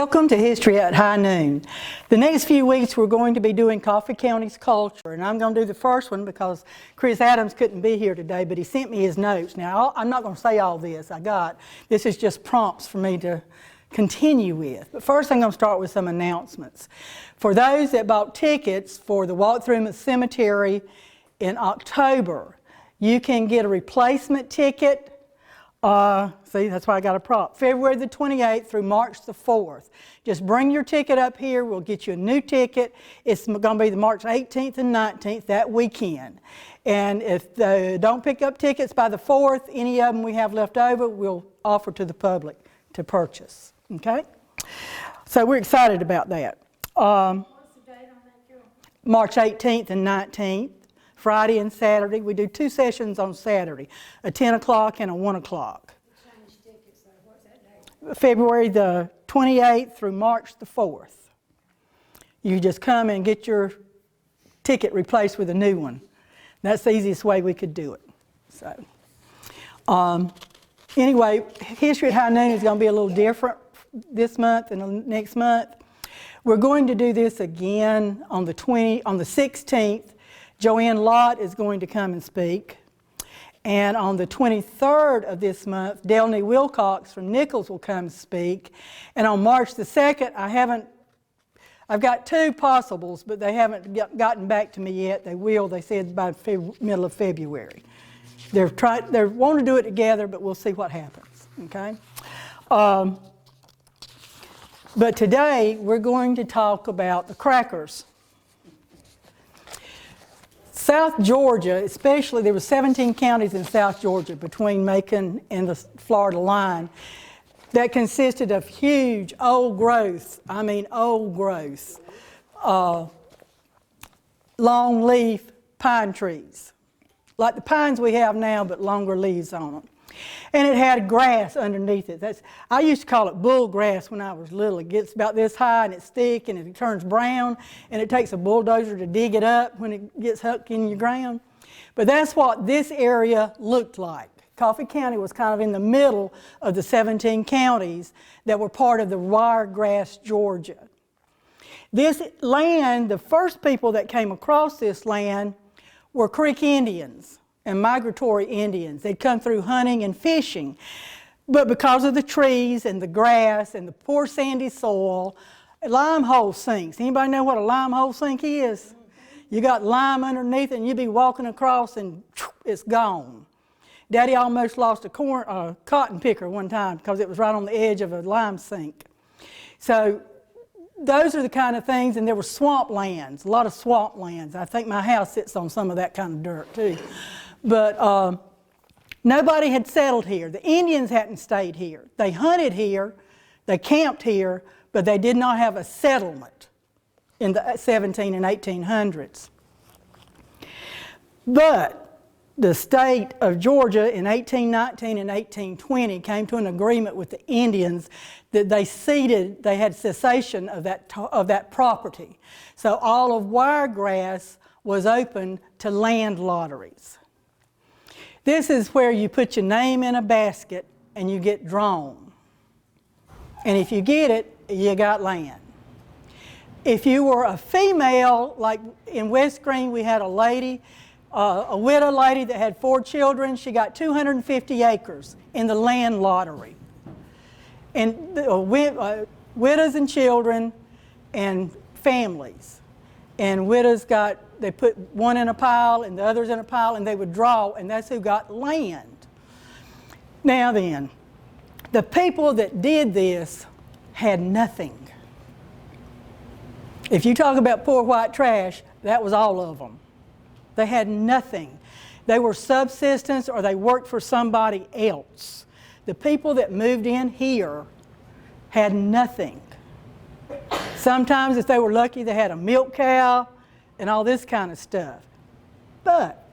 Welcome to History at High Noon. The next few weeks we're going to be doing Coffee County's culture, and I'm going to do the first one because Chris Adams couldn't be here today, but he sent me his notes. Now, I'm not going to say all this this is just prompts for me to continue with. But first I'm going to start with some announcements. For those that bought tickets for the walkthrough the cemetery in October, you can get a replacement ticket. See, that's why I got a prop. February the 28th through March the 4th. Just bring your ticket up here. We'll get you a new ticket. It's going to be the March 18th and 19th that weekend. And if they don't pick up tickets by the 4th, any of them we have left over, we'll offer to the public to purchase. Okay? So we're excited about that. What's the date on that, Joe? March 18th and 19th. Friday and Saturday. We do 2 sessions on Saturday, a 10 o'clock and a 1 o'clock. Change tickets, though. What's that date? February the 28th through March the 4th. You just come and get your ticket replaced with a new one. That's the easiest way we could do it. So, anyway, History at High Noon is going to be a little different this month and next month. We're going to do this again on the 16th. Joanne Lott is going to come and speak. And on the 23rd of this month, Delney Wilcox from Nichols will come and speak. And on March the 2nd, I've got 2 possibles, but they haven't gotten back to me yet. They will, they said, by middle of February. They want to do it together, but we'll see what happens, okay? But today, we're going to talk about the crackers. South Georgia, especially, there were 17 counties in South Georgia between Macon and the Florida line that consisted of huge old growth, long leaf pine trees, like the pines we have now, but longer leaves on them. And it had grass underneath it. I used to call it bull grass when I was little. It gets about this high and it's thick and it turns brown and it takes a bulldozer to dig it up when it gets hooked in your ground. But that's what this area looked like. Coffee County was kind of in the middle of the 17 counties that were part of the Wiregrass, Georgia. This land, the first people that came across this land were Creek Indians and migratory Indians. They'd come through hunting and fishing. But because of the trees and the grass and the poor sandy soil, lime hole sinks. Anybody know what a lime hole sink is? You got lime underneath and you'd be walking across and it's gone. Daddy almost lost a cotton picker one time because it was right on the edge of a lime sink. So those are the kind of things, and there were swamp lands, a lot of swamp lands. I think my house sits on some of that kind of dirt too. But nobody had settled here. The Indians hadn't stayed here. They hunted here, they camped here, but they did not have a settlement in the 17 and 1800s. But the state of Georgia in 1819 and 1820 came to an agreement with the Indians that they had cessation of that property. So all of Wiregrass was open to land lotteries. This is where you put your name in a basket and you get drawn. And if you get it, you got land. If you were a female, like in West Green, we had a lady, a widow lady that had 4 children. She got 250 acres in the land lottery. And widows and children and families. And widows they put one in a pile and the others in a pile, and they would draw, and that's who got land. Now then, the people that did this had nothing. If you talk about poor white trash, that was all of them. They had nothing. They were subsistence or they worked for somebody else. The people that moved in here had nothing. Sometimes, if they were lucky, they had a milk cow and all this kind of stuff. But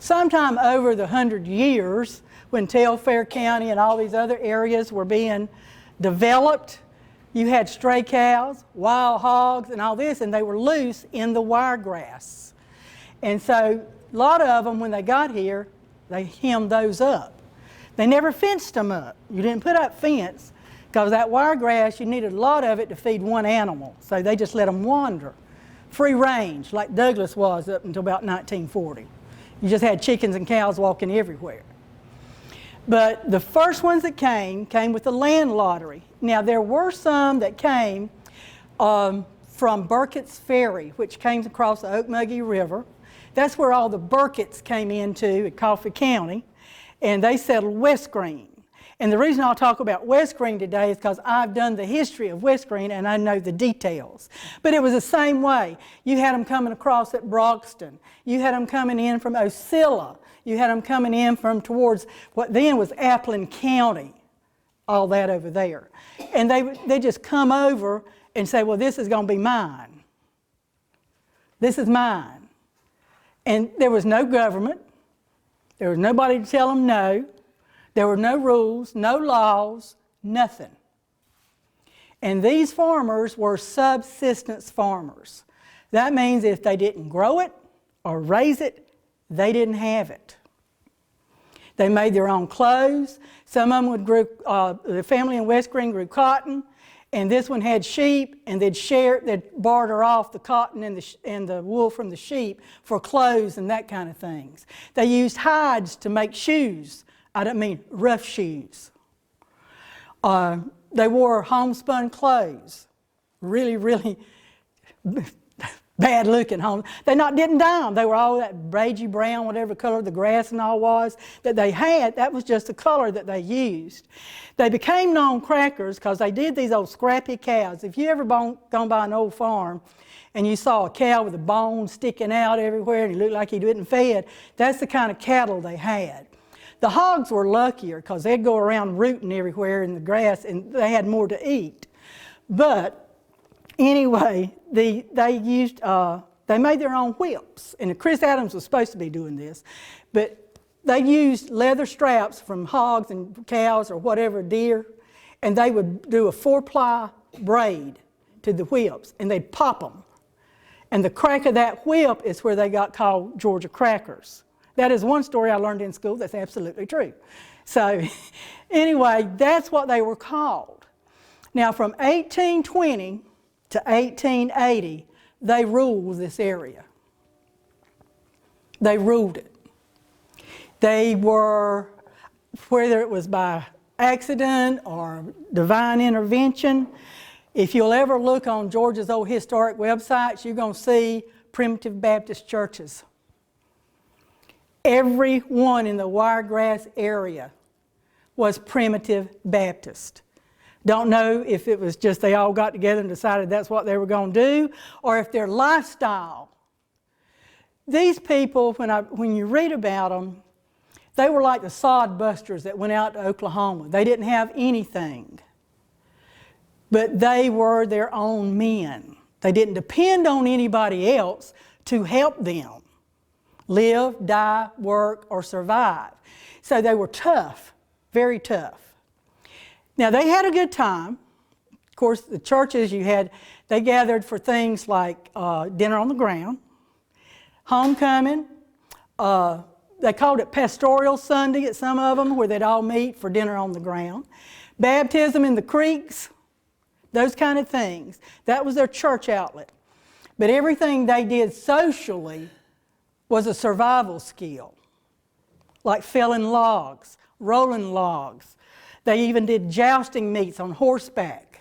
sometime over the 100 years, when Telfair County and all these other areas were being developed, you had stray cows, wild hogs, and all this, and they were loose in the wiregrass. And so a lot of them, when they got here, they hemmed those up. They never fenced them up. You didn't put up fence. because that wiregrass, you needed a lot of it to feed one animal. So they just let them wander. Free range, like Douglas was up until about 1940. You just had chickens and cows walking everywhere. But the first ones that came with the land lottery. Now, there were some that came from Burkett's Ferry, which came across the Okmulgee River. That's where all the Burketts came into at Coffee County, and they settled West Green. And the reason I'll talk about West Green today is because I've done the history of West Green and I know the details. But it was the same way. You had them coming across at Broxton. You had them coming in from Osceola. You had them coming in from towards what then was Appleton County, all that over there. And they just come over and say, well, this is going to be mine. This is mine. And there was no government. There was nobody to tell them no. There were no rules, no laws, nothing. And these farmers were subsistence farmers. That means if they didn't grow it or raise it, they didn't have it. They made their own clothes. Some of them would grow, the family in West Green grew cotton, and this one had sheep, and they'd barter off the cotton and the wool from the sheep for clothes and that kind of things. They used hides to make shoes. I don't mean rough shoes. They wore homespun clothes, really, really bad looking home. They didn't dye them. They were all that beigey brown, whatever color the grass and all was that they had. That was just the color that they used. They became known crackers because they did these old scrappy cows. If you ever gone by an old farm and you saw a cow with a bone sticking out everywhere and he looked like he wasn't fed, that's the kind of cattle they had. The hogs were luckier because they'd go around rooting everywhere in the grass and they had more to eat. But anyway, they made their own whips. And Chris Adams was supposed to be doing this. But they used leather straps from hogs and cows or whatever, deer, and they would do a 4-ply braid to the whips and they'd pop them. And the crack of that whip is where they got called Georgia crackers. That is one story I learned in school that's absolutely true. So anyway, that's what they were called. Now from 1820 to 1880, they ruled this area. They ruled it. They were, whether it was by accident or divine intervention, if you'll ever look on Georgia's old historic websites, you're going to see primitive Baptist churches. Every one in the Wiregrass area was primitive Baptist. Don't know if it was just they all got together and decided that's what they were going to do, or if their lifestyle. These people, when you read about them, they were like the sod busters that went out to Oklahoma. They didn't have anything, but they were their own men. They didn't depend on anybody else to help them live, die, work, or survive. So they were tough, very tough. Now they had a good time. Of course, the churches they gathered for things like dinner on the ground, homecoming. They called it Pastoral Sunday at some of them, where they'd all meet for dinner on the ground. Baptism in the creeks, those kind of things. That was their church outlet. But everything they did socially was a survival skill, like felling logs, rolling logs. They even did jousting meets on horseback,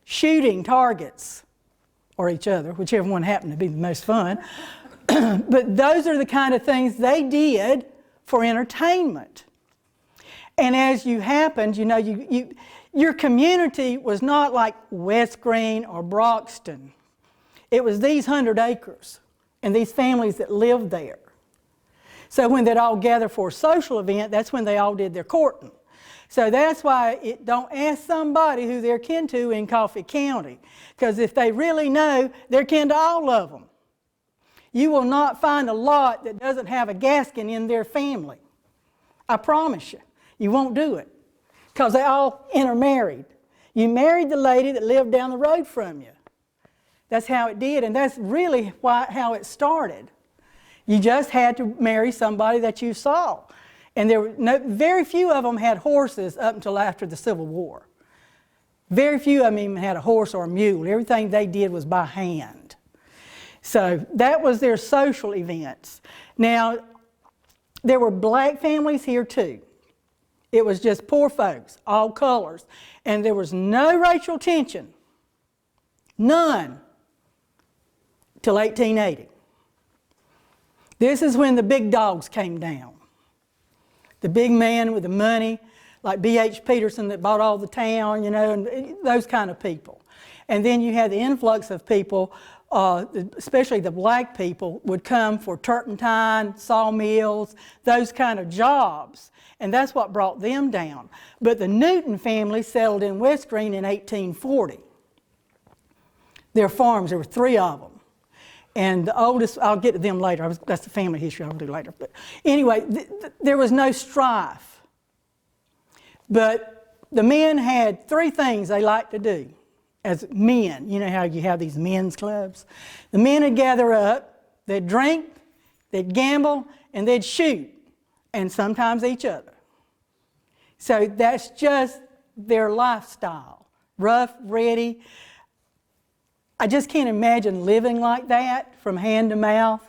shooting targets, or each other, whichever one happened to be the most fun. But those are the kind of things they did for entertainment. And as you happened, your community was not like West Green or Broxton. It was these 100 acres and these families that lived there. So when they'd all gather for a social event, that's when they all did their courting. So that's why don't ask somebody who they're kin to in Coffee County, because if they really know, they're kin to all of them. You will not find a lot that doesn't have a Gaskin in their family. I promise you, you won't do it, because they all intermarried. You married the lady that lived down the road from you. That's how it did, and that's really how it started. You just had to marry somebody that you saw. And there were very few of them had horses up until after the Civil War. Very few of them even had a horse or a mule. Everything they did was by hand. So that was their social events. Now, there were black families here too. It was just poor folks, all colors. And there was no racial tension. None. Till 1880. This is when the big dogs came down. The big man with the money, like B.H. Peterson that bought all the town, you know, and those kind of people. And then you had the influx of people, especially the black people, would come for turpentine, sawmills, those kind of jobs. And that's what brought them down. But the Newton family settled in West Green in 1840. Their farms, there were 3 of them. And the oldest, I'll get to them later. That's the family history I'll do later. But anyway, there was no strife. But the men had 3 things they liked to do as men. You know how you have these men's clubs? The men would gather up, they'd drink, they'd gamble, and they'd shoot. And sometimes each other. So that's just their lifestyle. Rough, ready. I just can't imagine living like that from hand to mouth.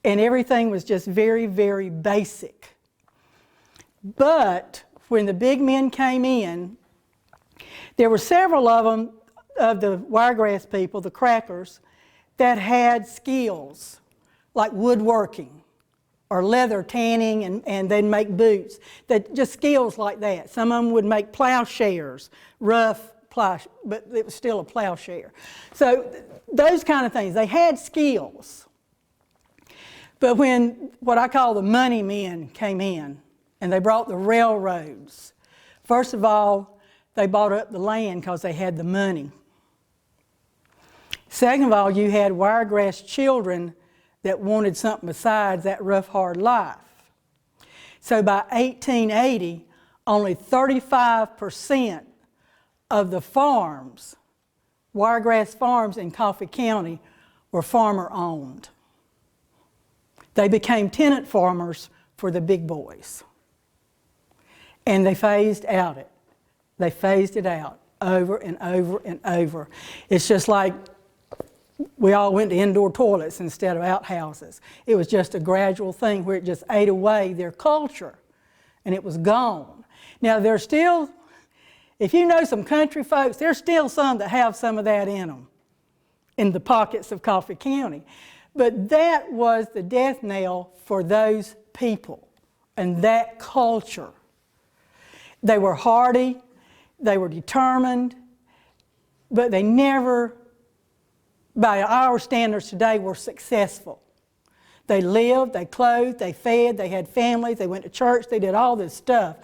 And everything was just very, very basic. But when the big men came in, there were several of them, of the Wiregrass people, the crackers, that had skills like woodworking or leather tanning, and they'd make boots. Just skills like that. Some of them would make plowshares, rough plow, but it was still a plowshare. So those kind of things, they had skills. But when what I call the money men came in, and they brought the railroads, first of all, they bought up the land because they had the money. Second of all, you had Wiregrass children that wanted something besides that rough, hard life. So by 1880, only 35% of the farms, Wiregrass farms in Coffee County, were farmer-owned. They became tenant farmers for the big boys. And they phased it out over and over and over. It's just like we all went to indoor toilets instead of outhouses. It was just a gradual thing where it just ate away their culture, and it was gone. Now, there's still, if you know some country folks, there's still some that have some of that in them, in the pockets of Coffee County. But that was the death knell for those people and that culture. They were hardy, they were determined, but they never, by our standards today, were successful. They lived, they clothed, they fed, they had families, they went to church, they did all this stuff.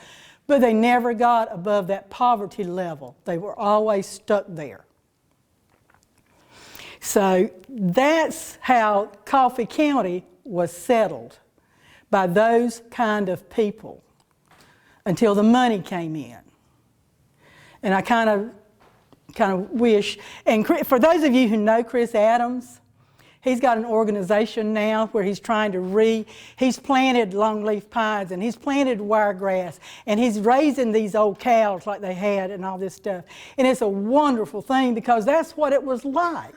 But they never got above that poverty level. They were always stuck there. So that's how Coffee County was settled, by those kind of people, until the money came in. And I kind of wish, and for those of you who know Chris Adams, he's got an organization now where he's trying to he's planted longleaf pines and he's planted wiregrass and he's raising these old cows like they had and all this stuff. And it's a wonderful thing because that's what it was like.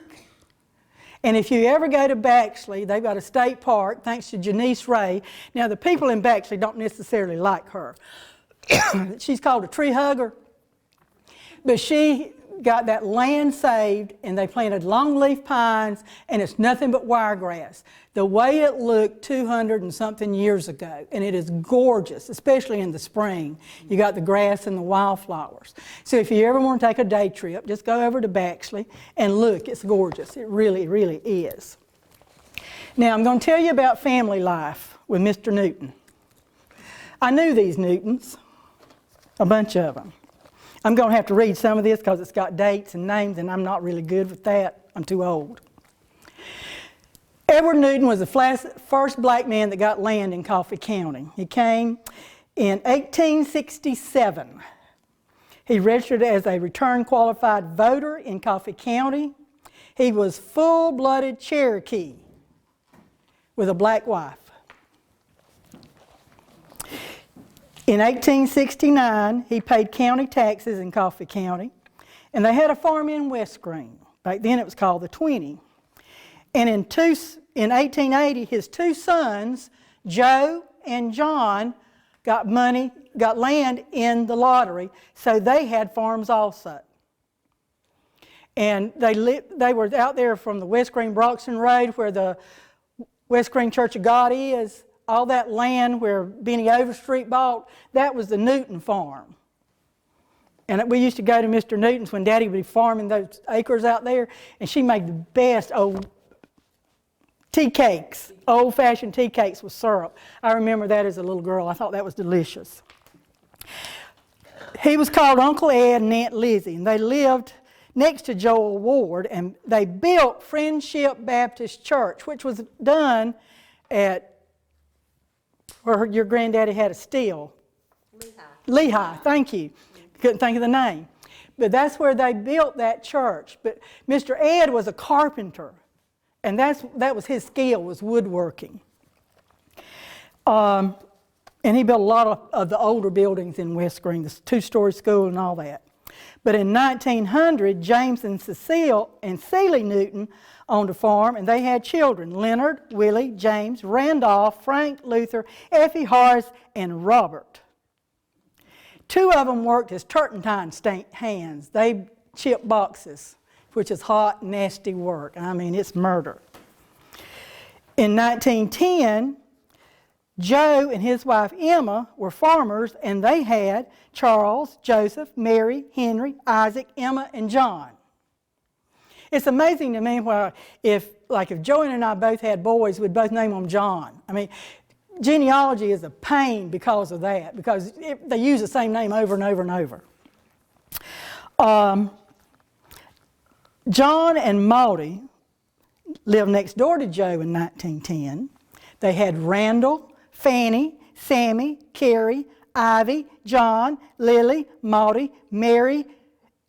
And if you ever go to Baxley, they've got a state park, thanks to Janice Ray. Now, the people in Baxley don't necessarily like her. She's called a tree hugger. But she got that land saved, and they planted longleaf pines, and it's nothing but wiregrass. The way it looked 200 and something years ago, and it is gorgeous, especially in the spring. You got the grass and the wildflowers. So if you ever want to take a day trip, just go over to Baxley and look. It's gorgeous. It really, really is. Now I'm going to tell you about family life with Mr. Newton. I knew these Newtons, a bunch of them. I'm going to have to read some of this because it's got dates and names, and I'm not really good with that. I'm too old. Edward Newton was the first black man that got land in Coffee County. He came in 1867. He registered as a return qualified voter in Coffee County. He was full-blooded Cherokee with a black wife. In 1869, he paid county taxes in Coffee County. And they had a farm in West Green. Back then it was called the 20. And in 1880, his two sons, Joe and John, got land in the lottery, so they had farms also. And they were out there from the West Green Broxton Road where the West Green Church of God is, all that land where Benny Overstreet bought, that was the Newton farm. And we used to go to Mr. Newton's when Daddy would be farming those acres out there, and she made the best old tea cakes, old-fashioned tea cakes with syrup. I remember that as a little girl. I thought that was delicious. He was called Uncle Ed and Aunt Lizzie, and they lived next to Joel Ward, and they built Friendship Baptist Church, which was done at where your granddaddy had a still. Lehigh, thank you. Couldn't think of the name. But that's where they built that church. But Mr. Ed was a carpenter, and that was his skill, was woodworking. And he built a lot of the older buildings in West Green, the two-story school and all that. But in 1900, James and Cecile and Celie Newton owned a farm, and they had children: Leonard, Willie, James, Randolph, Frank, Luther, Effie, Horace, and Robert. Two of them worked as turpentine hands. They chipped boxes, which is hot, nasty work. I mean, it's murder. In 1910, Joe and his wife Emma were farmers, and they had Charles, Joseph, Mary, Henry, Isaac, Emma, and John. It's amazing to me if Joanne and I both had boys, we'd both name them John. I mean, genealogy is a pain because of that, because they use the same name over and over and over. John and Maudie lived next door to Joe in 1910. They had Randall, Fanny, Sammy, Carrie, Ivy, John, Lily, Maudie, Mary,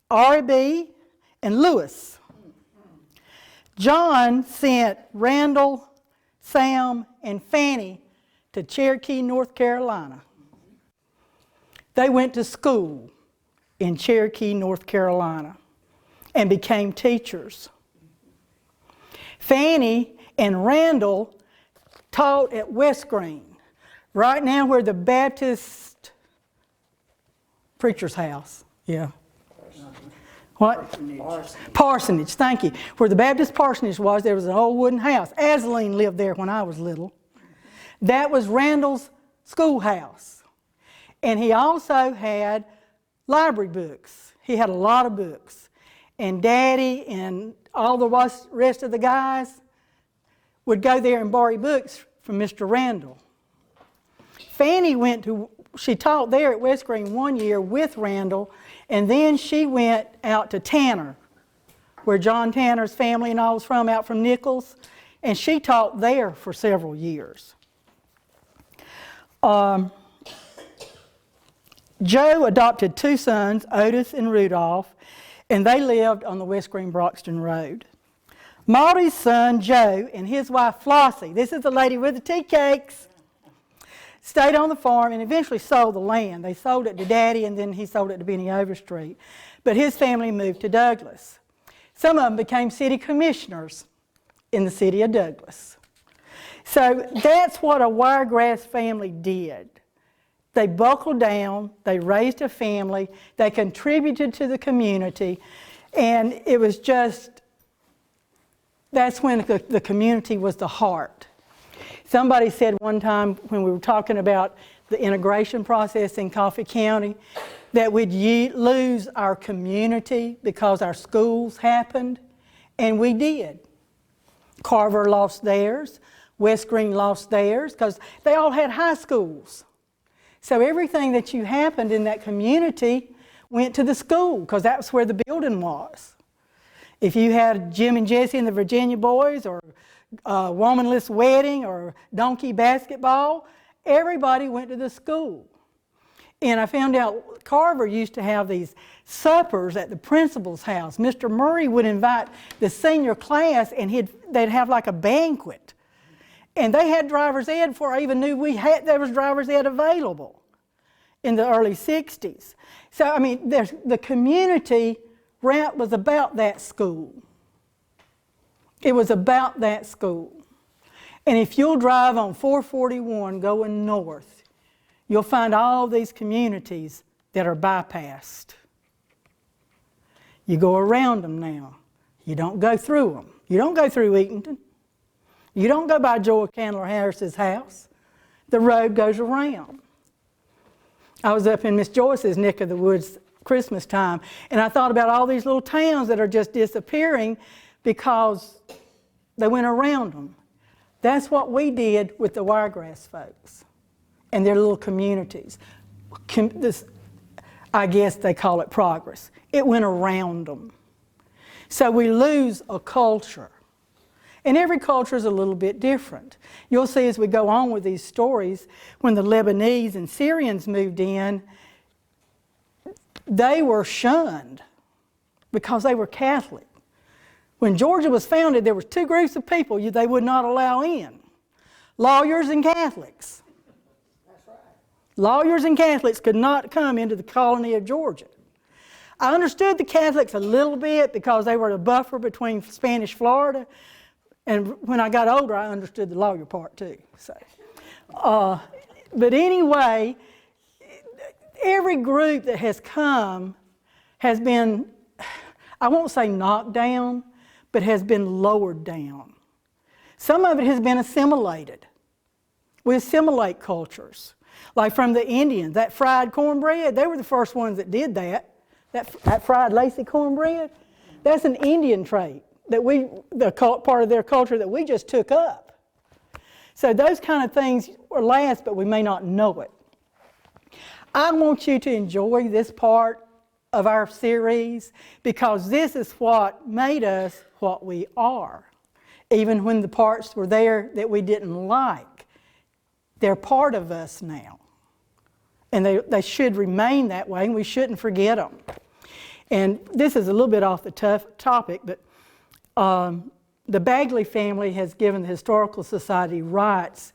R.B., and Lewis. John sent Randall, Sam, and Fanny to Cherokee, North Carolina. They went to school in Cherokee, North Carolina, and became teachers. Fanny and Randall taught at West Green, right now where the Baptist preacher's house, yeah. What? Parsonage, thank you. Where the Baptist parsonage was, there was an old wooden house. Azeline lived there when I was little. That was Randall's schoolhouse. And he also had library books. He had a lot of books. And Daddy and all the rest of the guys would go there and borrow books from Mr. Randall. Fanny she taught there at West Green 1 year with Randall, and then she went out to Tanner, where John Tanner's family and all was from, out from Nichols, and she taught there for several years. Joe adopted two sons, Otis and Rudolph, and they lived on the West Green Broxton Road. Maudie's son, Joe, and his wife, Flossie, this is the lady with the tea cakes, stayed on the farm and eventually sold the land. They sold it to Daddy, and then he sold it to Benny Overstreet. But his family moved to Douglas. Some of them became city commissioners in the city of Douglas. So that's what a Wiregrass family did. They buckled down, they raised a family, they contributed to the community, and it was just, that's when the community was the heart. Somebody said one time when we were talking about the integration process in Coffee County that we'd lose our community because our schools happened, and we did. Carver lost theirs, West Green lost theirs, because they all had high schools. So everything that happened in that community went to the school, because that's where the building was. If you had Jim and Jesse and the Virginia Boys, or Womanless Wedding, or Donkey Basketball, everybody went to the school. And I found out Carver used to have these suppers at the principal's house. Mr. Murray would invite the senior class, and they'd have like a banquet. And they had driver's ed before I even knew there was driver's ed available in the early 60s. So, I mean, the community was about that school. It was about that school. And if you'll drive on 441 going north, you'll find all these communities that are bypassed. You go around them now. You don't go through them. You don't go through Eatonton. You don't go by Joel Candler Harris's house. The road goes around. I was up in Miss Joyce's neck of the woods Christmas time, and I thought about all these little towns that are just disappearing because they went around them. That's what we did with the Wiregrass folks and their little communities. I guess they call it progress. It went around them. So we lose a culture. And every culture is a little bit different. You'll see as we go on with these stories, when the Lebanese and Syrians moved in, they were shunned because they were Catholic. When Georgia was founded, there were two groups of people they would not allow in. Lawyers and Catholics. That's right. Lawyers and Catholics could not come into the colony of Georgia. I understood the Catholics a little bit because they were a buffer between Spanish Florida, and when I got older, I understood the lawyer part too. So, but anyway, every group that has come has been, I won't say knocked down, but has been lowered down. Some of it has been assimilated. We assimilate cultures. Like from the Indians, that fried cornbread, they were the first ones that did that. That fried lacy cornbread, that's an Indian trait that part of their culture that we just took up. So those kind of things are last, but we may not know it. I want you to enjoy this part of our series because this is what made us what we are. Even when the parts were there that we didn't like, they're part of us now. And they should remain that way, and we shouldn't forget them. And this is a little bit off the topic, but the Bagley family has given the Historical Society rights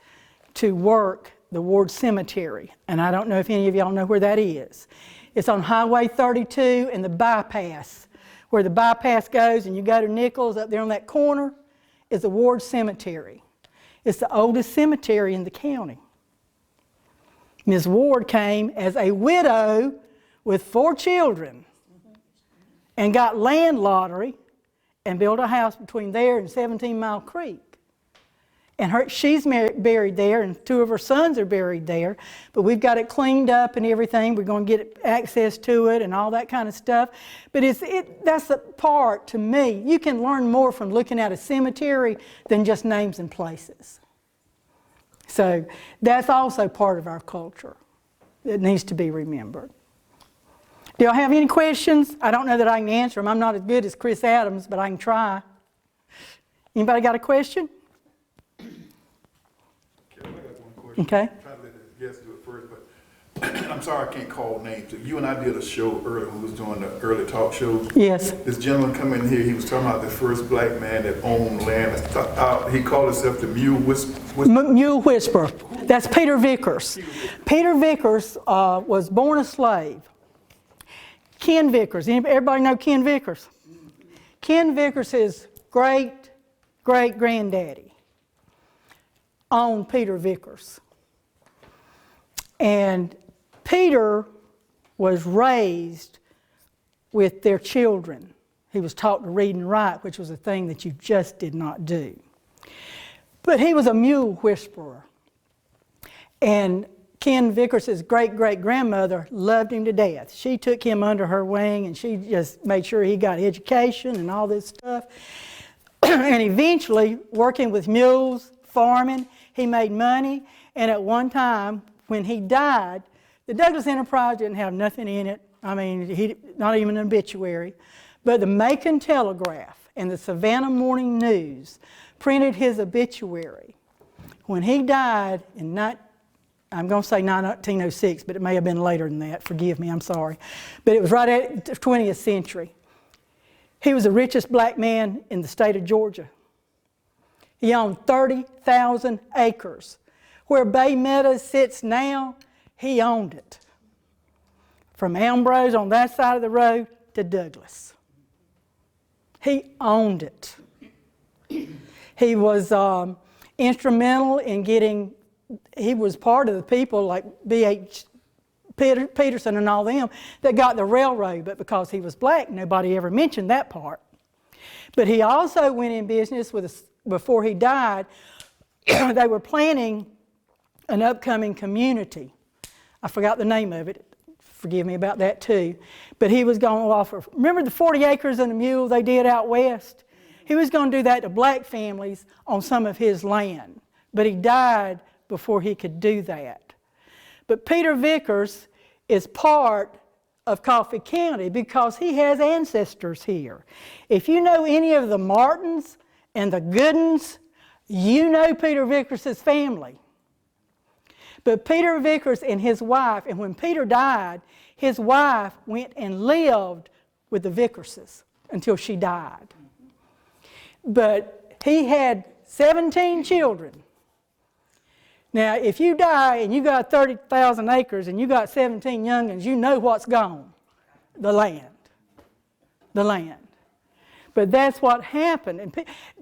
to work the Ward Cemetery. And I don't know if any of y'all know where that is. It's on Highway 32 and the bypass. Where the bypass goes and you go to Nichols, up there on that corner is the Ward Cemetery. It's the oldest cemetery in the county. Ms. Ward came as a widow with 4 children and got land lottery and built a house between there and 17 Mile Creek. And she's buried there, and 2 of her sons are buried there. But we've got it cleaned up and everything. We're going to get access to it and all that kind of stuff. But that's the part, to me, you can learn more from looking at a cemetery than just names and places. So that's also part of our culture that needs to be remembered. Do y'all have any questions? I don't know that I can answer them. I'm not as good as Chris Adams, but I can try. Anybody got a question? I got one question. Okay. I'm trying to let the guests do it first, but I'm sorry I can't call names. You and I did a show earlier when we was doing the early talk shows. Yes. This gentleman come in here, he was talking about the first black man that owned land. He called himself the Mule Whisperer. Mule Whisperer. That's Peter Vickers. Peter Vickers was born a slave. Ken Vickers. Everybody know Ken Vickers? Ken Vickers, his great-great-granddaddy, owned Peter Vickers. And Peter was raised with their children. He was taught to read and write, which was a thing that you just did not do. But he was a mule whisperer. And Ken Vickers' great-great-grandmother loved him to death. She took him under her wing, and she just made sure he got education and all this stuff. And eventually, working with mules, farming, he made money. And at one time, when he died, the Douglas Enterprise didn't have nothing in it. I mean, not even an obituary. But the Macon Telegraph and the Savannah Morning News printed his obituary. When he died in I'm going to say 1906, but it may have been later than that. Forgive me, I'm sorry. But it was right at the 20th century. He was the richest black man in the state of Georgia. He owned 30,000 acres. Where Bay Meadows sits now, he owned it. From Ambrose on that side of the road to Douglas. He owned it. He was instrumental in getting, he was part of the people like B.H. Peterson and all them that got the railroad, but because he was black, nobody ever mentioned that part. But he also went in business with, before he died, they were planning an upcoming community. I forgot the name of it. Forgive me about that too. But he was going to offer, remember the 40 acres and a mule they did out west? He was going to do that to black families on some of his land. But he died before he could do that. But Peter Vickers is part of Coffee County because he has ancestors here. If you know any of the Martins and the Goodens, you know Peter Vickers' family. But Peter Vickers and his wife, and when Peter died, his wife went and lived with the Vickerses until she died. But he had 17 children. Now, if you die and you got 30,000 acres and you got 17 young'uns, you know what's gone. The land. The land. But that's what happened. And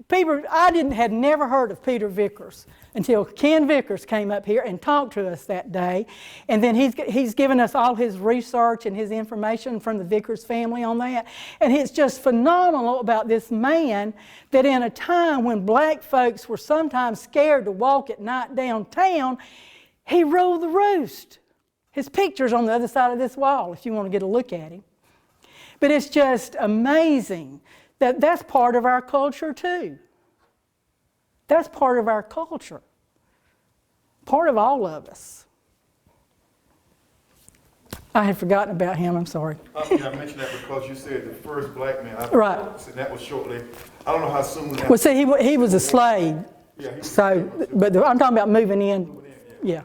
Peter, had never heard of Peter Vickers until Ken Vickers came up here and talked to us that day. And then he's given us all his research and his information from the Vickers family on that. And it's just phenomenal about this man that in a time when black folks were sometimes scared to walk at night downtown, he ruled the roost. His picture's on the other side of this wall if you want to get a look at him. But it's just amazing that that's part of our culture too. That's part of our culture. Part of all of us. I had forgotten about him, I'm sorry. Yeah, I mentioned that because you said the first black man. Right. Said that was shortly, I don't know how soon that. Well, see, he was a slave. Yeah, he was So, but I'm talking about moving in. Yeah.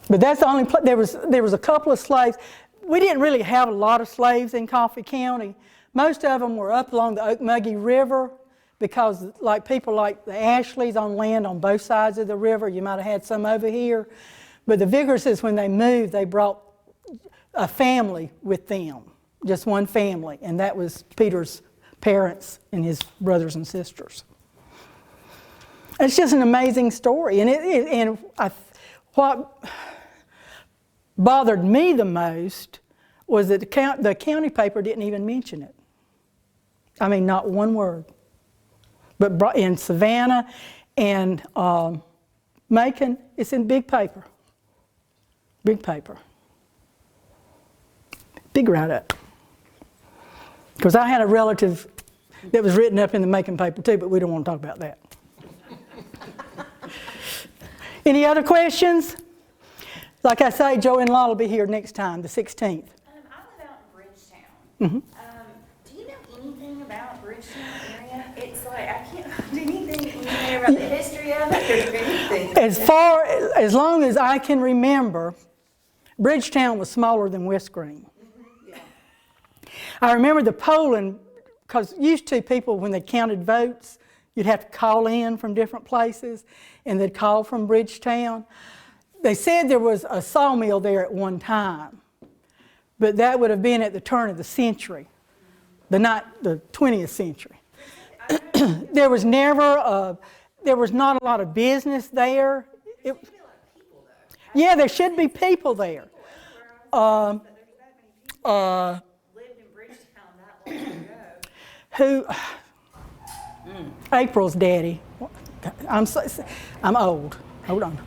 But that's the only place, there was a couple of slaves. We didn't really have a lot of slaves in Coffee County. Most of them were up along the Okmulgee River because like people like the Ashleys on land on both sides of the river. You might have had some over here. But the Vickerses, when they moved, they brought a family with them, just one family. And that was Peter's parents and his brothers and sisters. It's just an amazing story. And what bothered me the most was that the county paper didn't even mention it. I mean, not one word. But in Savannah and Macon, it's in big paper. Big paper. Big write-up. Because I had a relative that was written up in the Macon paper too, but we don't want to talk about that. Any other questions? Like I say, Joe and Lala will be here next time, the 16th. I live out in Bridgetown. Mm-hmm. Do you know anything about Bridgetown area? It's like I can't find anything about the history of it or anything. As long as I can remember, Bridgetown was smaller than West Green. Mm-hmm. Yeah. I remember the polling, because used to people, when they counted votes, you'd have to call in from different places, and they'd call from Bridgetown. They said there was a sawmill there at one time, but that would have been at the turn of the century, the 20th century. There was not a lot of business there. Yeah, there should be people there. Lived in Bridgetown that long ago. April's daddy. I'm old. Hold on.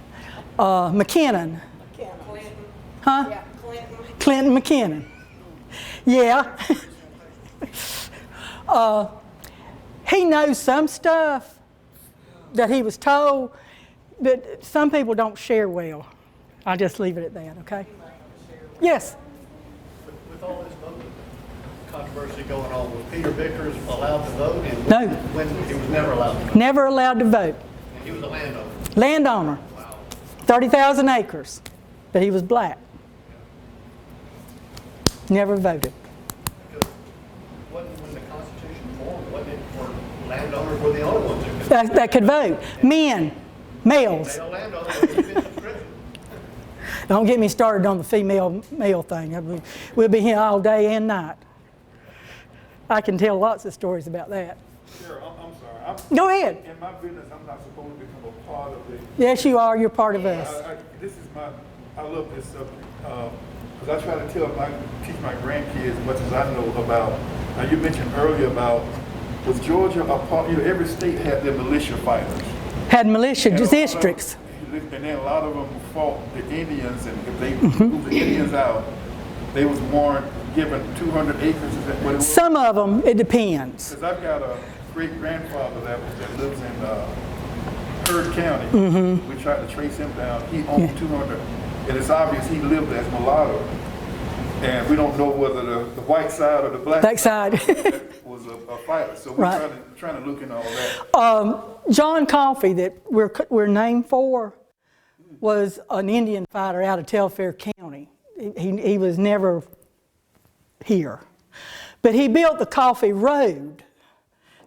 McKinnon. Clinton. Huh? Yeah, Clinton. Clinton McKinnon. Yeah. He knows some stuff that he was told, but some people don't share well. I'll just leave it at that, okay? Yes? With all this voting controversy going on, was Peter Vickers allowed to vote? And No. When he was never allowed to vote? Never allowed to vote. And he was a landowner. Landowner. Wow. 30,000 acres. But he was black. Never voted. Because wasn't when the Constitution formed, wasn't it for landowners were the only ones that could That could vote. Men. Males. male landowners with the conscription. Don't get me started on the female male thing. We'll be here all day and night. I can tell lots of stories about that. Sarah, I'm sorry. Go ahead. In my business, I'm not supposed to become a part of the. Yes, you are. You're part of us. I love this subject, because I try to teach my grandkids as much as I know about, now you mentioned earlier about, was Georgia a part, every state had their militia fighters. Had militia And a lot of- districts. And then a lot of them fought the Indians, and if they moved the Indians out, they was given 200 acres, is that what it was? Some of them, it depends. Because I've got a great-grandfather that lives in Heard County. We tried to trace him down. He owned 200, and it's obvious he lived as mulatto. And we don't know whether the white side or the black side. was a fighter. So we're Right. trying to look into all that. John Coffey, that we're named for, was an Indian fighter out of Telfair County. He was never here. But he built the Coffey Road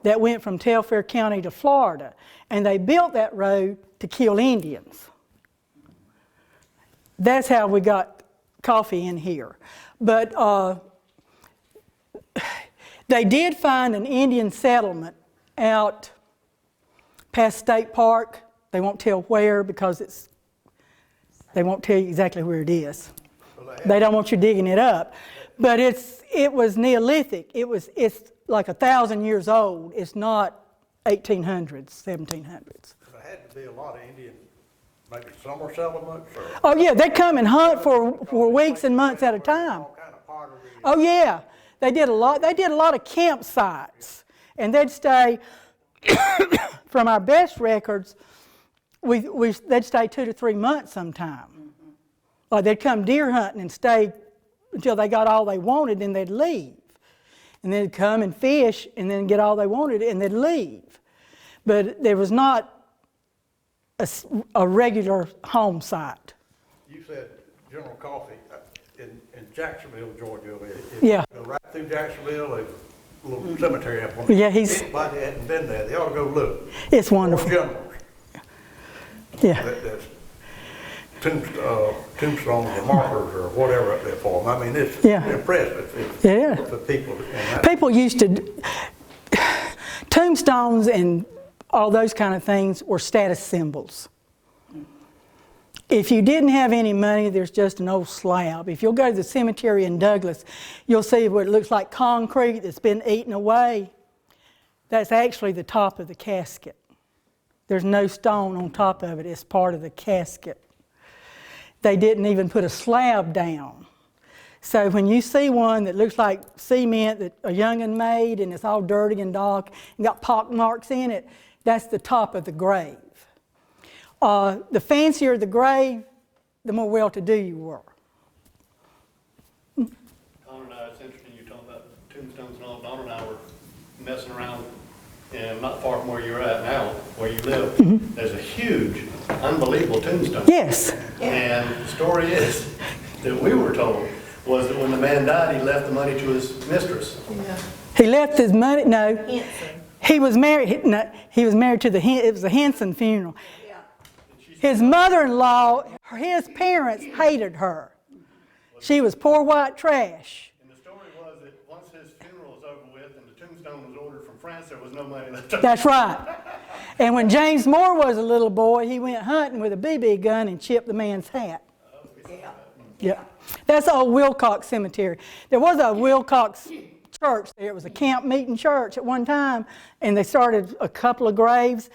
that went from Telfair County to Florida. And they built that road to kill Indians. That's how we got coffee in here. But they did find an Indian settlement out past State Park. They won't tell where because they won't tell you exactly where it is. They don't want you digging it up. But it was Neolithic. It's like 1,000 years old. It's not 1800s, 1700s. There had to be a lot of Indian, maybe summer settlements or Oh yeah, they'd come and hunt for weeks and months at a time. all kind of pottery. Oh yeah, they did a lot. They did a lot of campsites, and they'd stay. From our best records, they'd stay 2 to 3 months sometime. Like they'd come deer hunting and stay until they got all they wanted, and they'd leave. And then they'd come and fish, and then get all they wanted, and they'd leave. But there was not a regular home site. You said General Coffey in Jacksonville, Georgia. Yeah. Go right through Jacksonville, there's a little cemetery up on Yeah, anybody that hadn't been there, they ought to go look. It's wonderful. Generals. Yeah. That's tombstones or markers or whatever up there for them. I mean, it's Yeah. impressive. Yeah. The people. People used to, tombstones and all those kind of things were status symbols. If you didn't have any money, there's just an old slab. If you'll go to the cemetery in Douglas, you'll see what it looks like concrete that's been eaten away. That's actually the top of the casket. There's no stone on top of it. It's part of the casket. They didn't even put a slab down. So when you see one that looks like cement that a young'un made and it's all dirty and dark and got pock marks in it, that's the top of the grave. The fancier the grave, the more well-to-do you were. Donna and I, it's interesting you talking about tombstones and all. Donna and I were messing around, and not far from where you're at now, where you live. There's a huge, unbelievable tombstone. Yes. And the story is that we were told was that when the man died, he left the money to his mistress. He left his money, no. He was married, he was married to it was a Henson funeral. His mother-in-law, his parents hated her. She was poor white trash. And the story was that once his funeral was over with and the tombstone was ordered from France, there was no money left. That's right. And when James Moore was a little boy, he went hunting with a BB gun and chipped the man's hat. Yeah. That's old Wilcox Cemetery. There was a Wilcox church there. It was a camp meeting church at one time, and they started a couple of graves.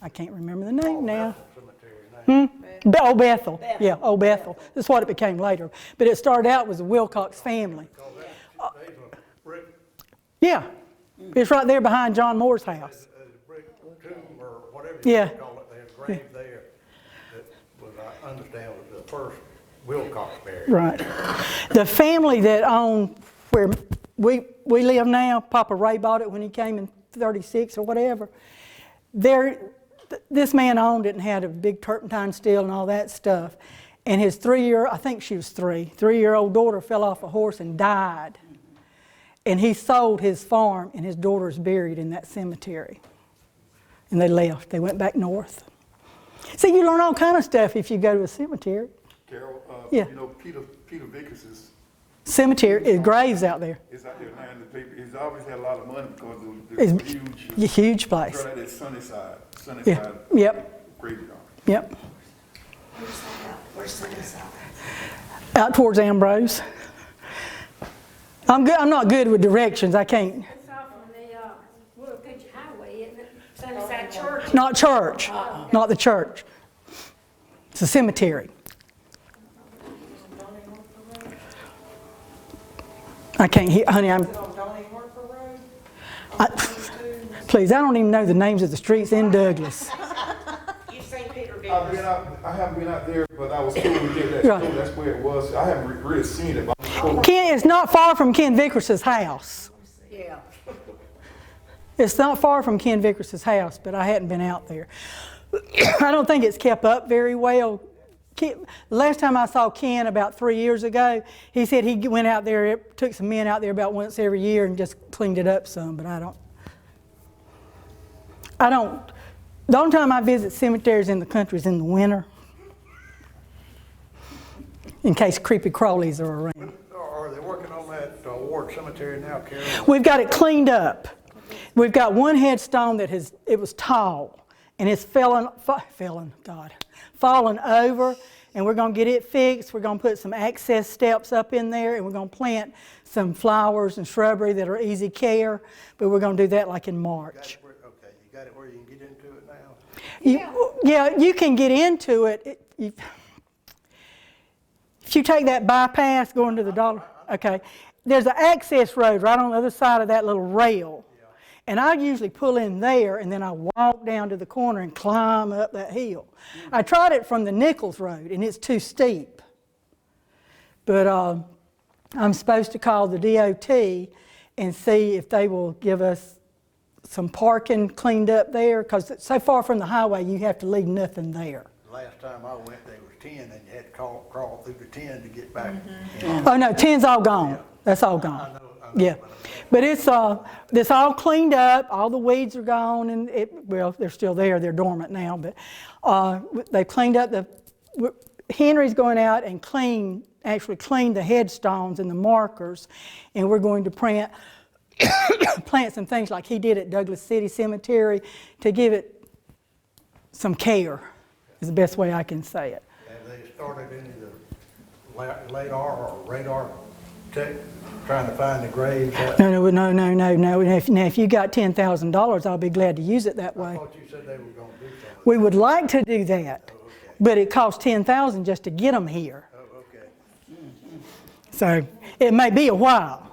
I can't remember the name now. Old Bethel. Yeah, Old Bethel. That's what it became later. But it started out with the Wilcox family. Yeah. It's right there behind John Moore's house. A brick tomb or whatever Yeah. you call it, they had a grave there that was, I understand, was the first Wilcox burial. Right. The family that owned where we live now, Papa Ray bought it when he came in 36 or whatever. This man owned it and had a big turpentine steel and all that stuff. And his 3-year, I think she was 3-year-old daughter fell off a horse and died. And he sold his farm, and his daughter's buried in that cemetery. And they left. They went back north. See, you learn all kind of stuff if you go to a cemetery. Carol, Yeah. you know, Peter Vickers is Cemetery, graves out there. It's out there now in the paper. He's always had a lot of money because of It's the huge. huge place. Right at Sunnyside Yeah. Yep. graveyard. Yep. Where's Sunnyside? Out towards Ambrose. I'm good. I'm not good with directions. I can't. It's off on the, Willowcoochee Highway, isn't it? Sunnyside Church. Not church. Not the church. It's a cemetery. I can't hear, honey. Please, I don't even know the names of the streets in Douglas. You've seen Peter I've been Douglas. out. I haven't been out there, but I was told we did that. Right. School, that's where it was. I haven't really seen it. But I'm told. Ken, it's not far from Ken Vickers' house. Yeah. It's not far from Ken Vickers' house, but I hadn't been out there. I don't think it's kept up very well. Last time I saw Ken about 3 years ago, he said he went out there, took some men out there about once every year and just cleaned it up some, but I don't. The only time I visit cemeteries in the country is in the winter, in case creepy crawlies are around. Are they working on that Ward Cemetery now, Carol? We've got it cleaned up. We've got one headstone that it was tall, and it's fallen over, and we're going to get it fixed. We're going to put some access steps up in there, and we're going to plant some flowers and shrubbery that are easy care, but we're going to do that like in March. Okay, you got it where you can get into it now? Yeah, you can get into it. If you take that bypass going to the dollar, okay, there's an access road right on the other side of that little rail. And I usually pull in there and then I walk down to the corner and climb up that hill. I tried it from the Nichols Road and it's too steep. But I'm supposed to call the DOT and see if they will give us some parking cleaned up there, because it's so far from the highway you have to leave nothing there. Last time I went, there was 10, and you had to crawl through the 10 to get back. Oh no, 10's all gone. That's all gone. I know, Yeah, but it's all cleaned up. All the weeds are gone, and well, they're still there. They're dormant now, but they cleaned up Henry's going out and actually clean the headstones and the markers, and we're going to plant some things like he did at Douglas City Cemetery to give it some care. Is the best way I can say it. Have they started any of the LADAR or radar tech trying to find the graves? No. Now, if you got $10,000, I'll be glad to use it that way. I thought you said they were going to do something. We would like to do that, but it costs $10,000 just to get them here. Oh, okay. So it may be a while,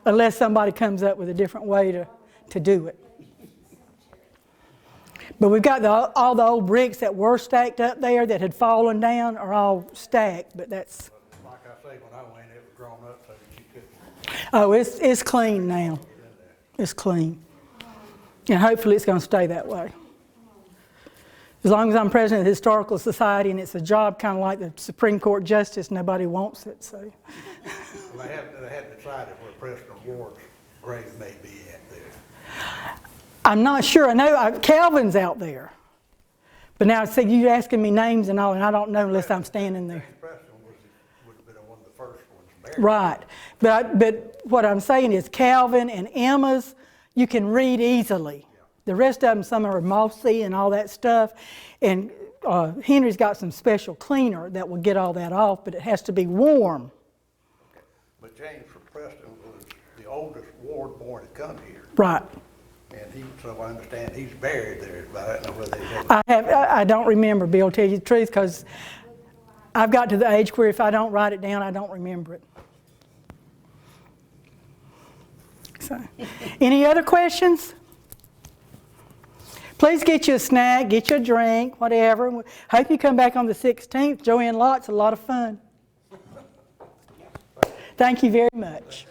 unless somebody comes up with a different way to do it. But we've got all the old bricks that were stacked up there that had fallen down are all stacked, but that's... Like I say, when I went, it was grown up so that you couldn't. Oh, it's clean now. It's clean. And hopefully it's going to stay that way. As long as I'm president of the Historical Society and it's a job kind of like the Supreme Court Justice, nobody wants it, so... Well, they hadn't decided where President Ward's grave may be at there. I'm not sure. I know Calvin's out there. But now, see, you're asking me names and all, and I don't know unless I'm standing there. Preston would have been one of the first ones buried. Right. But what I'm saying is Calvin and Emma's, you can read easily. The rest of them, some are mossy and all that stuff. And Henry's got some special cleaner that will get all that off, but it has to be warm. But James from Preston was the oldest Ward born to come here. Right. And so I understand he's buried there, but I don't know whether they have. I don't remember, Bill, tell you the truth, because I've got to the age where if I don't write it down, I don't remember it. So, any other questions? Please get you a snack, get you a drink, whatever. Hope you come back on the 16th. Joanne Lott's a lot of fun. Thank you very much.